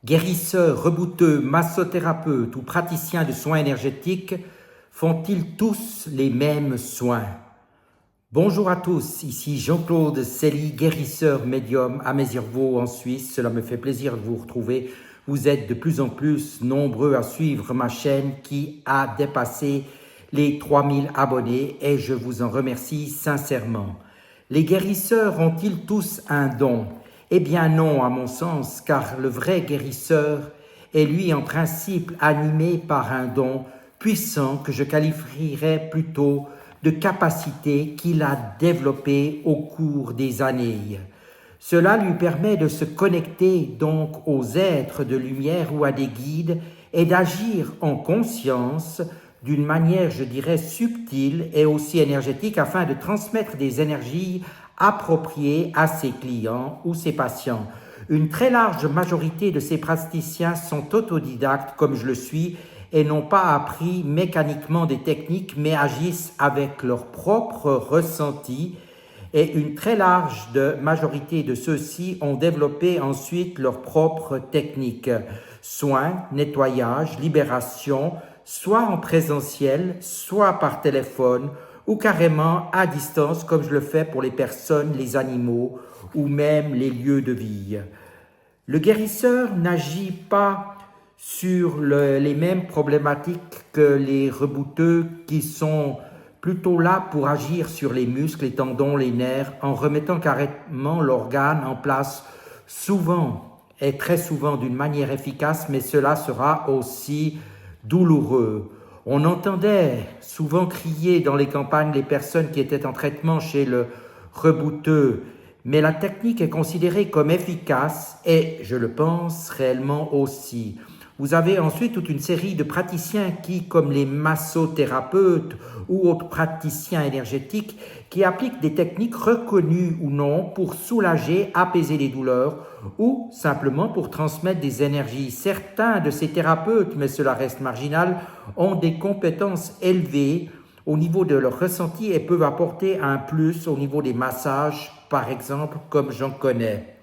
Guérisseurs, rebouteux, massothérapeutes ou praticiens de soins énergétiques font-ils tous les mêmes soins? Bonjour à tous, ici Jean-Claude Célie, guérisseur médium à Mézirvaux en Suisse. Cela me fait plaisir de vous retrouver. Vous êtes de plus en plus nombreux à suivre ma chaîne qui a dépassé les 3000 abonnés et je vous en remercie sincèrement. Les guérisseurs ont-ils tous un don? Eh bien non, à mon sens, car le vrai guérisseur est lui en principe animé par un don puissant que je qualifierais plutôt de capacité qu'il a développée au cours des années. Cela lui permet de se connecter donc aux êtres de lumière ou à des guides et d'agir en conscience d'une manière, je dirais, subtile et aussi énergétique afin de transmettre des énergies appropriées à ses clients ou ses patients. Une très large majorité de ces praticiens sont autodidactes, comme je le suis, et n'ont pas appris mécaniquement des techniques, mais agissent avec leur propre ressenti. Et une très large majorité de ceux-ci ont développé ensuite leurs propres techniques. Soins, nettoyage, libération, soit en présentiel, soit par téléphone, ou carrément à distance, comme je le fais pour les personnes, les animaux, ou même les lieux de vie. Le guérisseur n'agit pas sur les mêmes problématiques que les rebouteux qui sont plutôt là pour agir sur les muscles, les tendons, les nerfs, en remettant carrément l'organe en place souvent et très souvent d'une manière efficace, mais cela sera aussi douloureux. On entendait souvent crier dans les campagnes les personnes qui étaient en traitement chez le rebouteux, mais la technique est considérée comme efficace et, je le pense, réellement aussi. Vous avez ensuite toute une série de praticiens qui, comme les massothérapeutes ou autres praticiens énergétiques, qui appliquent des techniques reconnues ou non pour soulager, apaiser les douleurs ou simplement pour transmettre des énergies. Certains de ces thérapeutes, mais cela reste marginal, ont des compétences élevées au niveau de leur ressenti et peuvent apporter un plus au niveau des massages, par exemple, comme j'en connais.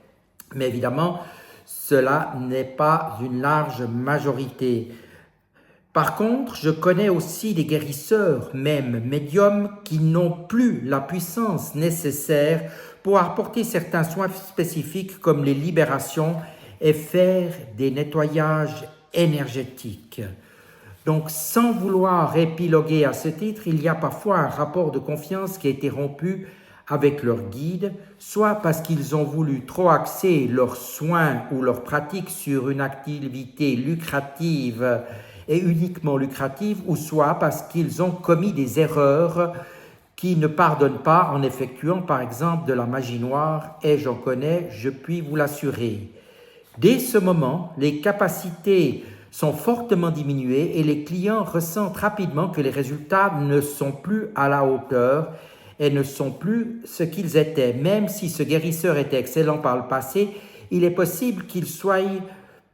Mais évidemment, cela n'est pas une large majorité. Par contre, je connais aussi des guérisseurs, même médiums, qui n'ont plus la puissance nécessaire pour apporter certains soins spécifiques comme les libérations et faire des nettoyages énergétiques. Donc, sans vouloir épiloguer à ce titre, il y a parfois un rapport de confiance qui a été rompu avec leur guide, soit parce qu'ils ont voulu trop axer leurs soins ou leurs pratiques sur une activité lucrative et uniquement lucrative, ou soit parce qu'ils ont commis des erreurs qui ne pardonnent pas en effectuant par exemple de la magie noire, et j'en connais, je puis vous l'assurer. Dès ce moment, les capacités sont fortement diminuées et les clients ressentent rapidement que les résultats ne sont plus à la hauteur et ne sont plus ce qu'ils étaient. Même si ce guérisseur était excellent par le passé, il est possible qu'il soit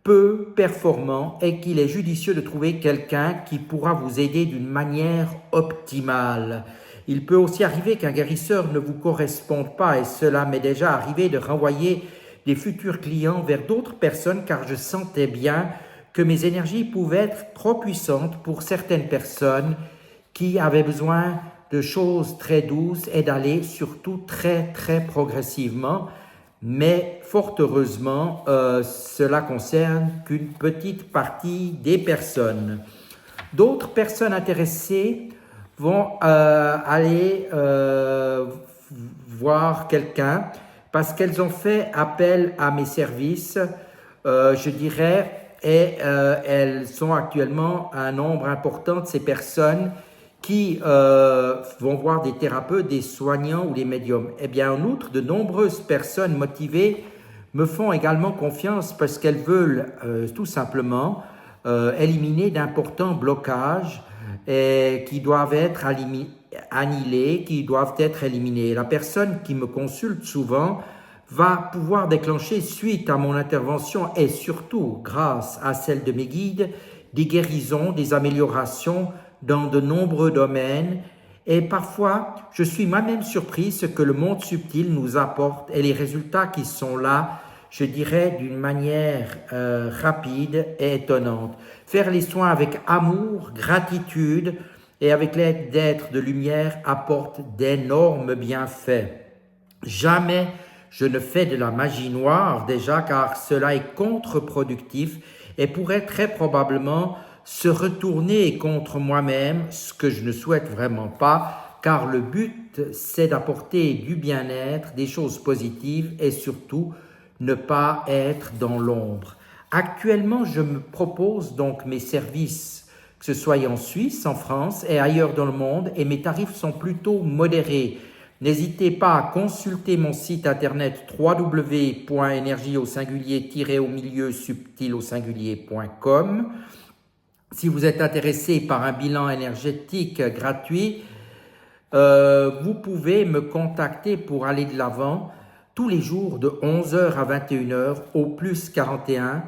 peu performant et qu'il est judicieux de trouver quelqu'un qui pourra vous aider d'une manière optimale. Il peut aussi arriver qu'un guérisseur ne vous corresponde pas et cela m'est déjà arrivé de renvoyer des futurs clients vers d'autres personnes car je sentais bien que mes énergies pouvaient être trop puissantes pour certaines personnes qui avaient besoin de choses très douces et d'aller surtout très progressivement. Mais fort heureusement, cela concerne qu'une petite partie des personnes. D'autres personnes intéressées vont aller voir quelqu'un parce qu'elles ont fait appel à mes services, je dirais, et elles sont actuellement un nombre important de ces personnes qui vont voir des thérapeutes, des soignants ou des médiums. Eh bien, en outre, de nombreuses personnes motivées me font également confiance parce qu'elles veulent tout simplement éliminer d'importants blocages qui doivent être annihilés, qui doivent être éliminés. La personne qui me consulte souvent va pouvoir déclencher, suite à mon intervention et surtout grâce à celle de mes guides, des guérisons, des améliorations dans de nombreux domaines. Et parfois, je suis moi-même surpris ce que le monde subtil nous apporte et les résultats qui sont là je dirais d'une manière rapide et étonnante. Faire les soins avec amour, gratitude et avec l'aide d'êtres de lumière apporte d'énormes bienfaits. Jamais je ne fais de la magie noire déjà car cela est contre-productif et pourrait très probablement se retourner contre moi-même, ce que je ne souhaite vraiment pas, car le but c'est d'apporter du bien-être, des choses positives et surtout ne pas être dans l'ombre. Actuellement, je me propose donc mes services, que ce soit en Suisse, en France et ailleurs dans le monde, et mes tarifs sont plutôt modérés. N'hésitez pas à consulter mon site internet www.énergie au singulier-au milieu subtil au singulier.com. Si vous êtes intéressé par un bilan énergétique gratuit, vous pouvez me contacter pour aller de l'avant tous les jours de 11h à 21h au plus 41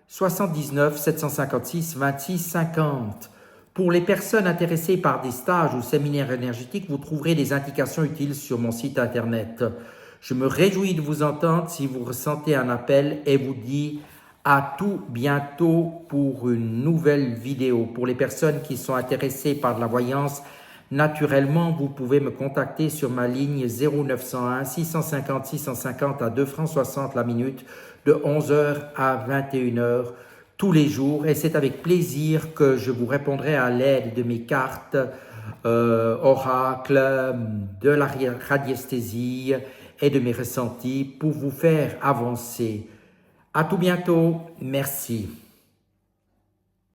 79 756 26 50. Pour les personnes intéressées par des stages ou séminaires énergétiques, vous trouverez des indications utiles sur mon site internet. Je me réjouis de vous entendre si vous ressentez un appel et vous dis à tout bientôt pour une nouvelle vidéo. Pour les personnes qui sont intéressées par de la voyance, naturellement, vous pouvez me contacter sur ma ligne 0901 650 650 à 2 francs 60 la minute de 11h à 21h tous les jours. Et c'est avec plaisir que je vous répondrai à l'aide de mes cartes oracles, de la radiesthésie et de mes ressentis pour vous faire avancer. À tout bientôt. Merci.